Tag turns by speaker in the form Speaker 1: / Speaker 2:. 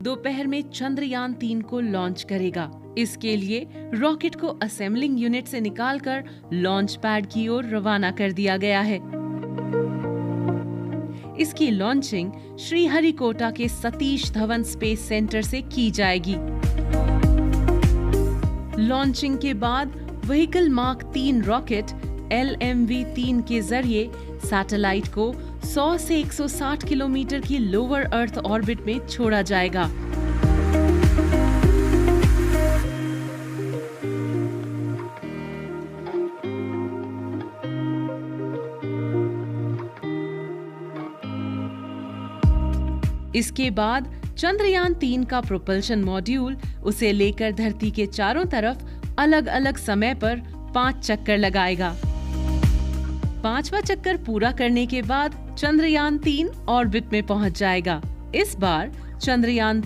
Speaker 1: दोपहर में चंद्रयान-3 को लॉन्च करेगा। इसके लिए रॉकेट को असेंबलिंग यूनिट से निकालकर लॉन्च पैड की ओर रवाना कर दिया गया है। इसकी लॉन्चिंग श्रीहरिकोटा के सतीश धवन स्पेस सेंटर से की जाएगी। लॉन्चिंग के बाद व्हीकल मार्क 3 रॉकेट LMV-3 के जरिए सैटेलाइट को 100 से 160 किलोमीटर की लोअर अर्थ ऑर्बिट में छोड़ा जाएगा। इसके बाद चंद्रयान-3 का प्रोपल्शन मॉड्यूल उसे लेकर धरती के चारों तरफ अलग-अलग समय पर 5 चक्कर लगाएगा। 5वां चक्कर पूरा करने के बाद चंद्रयान-3 ऑर्बिट में पहुंच जाएगा। इस बार चंद्रयान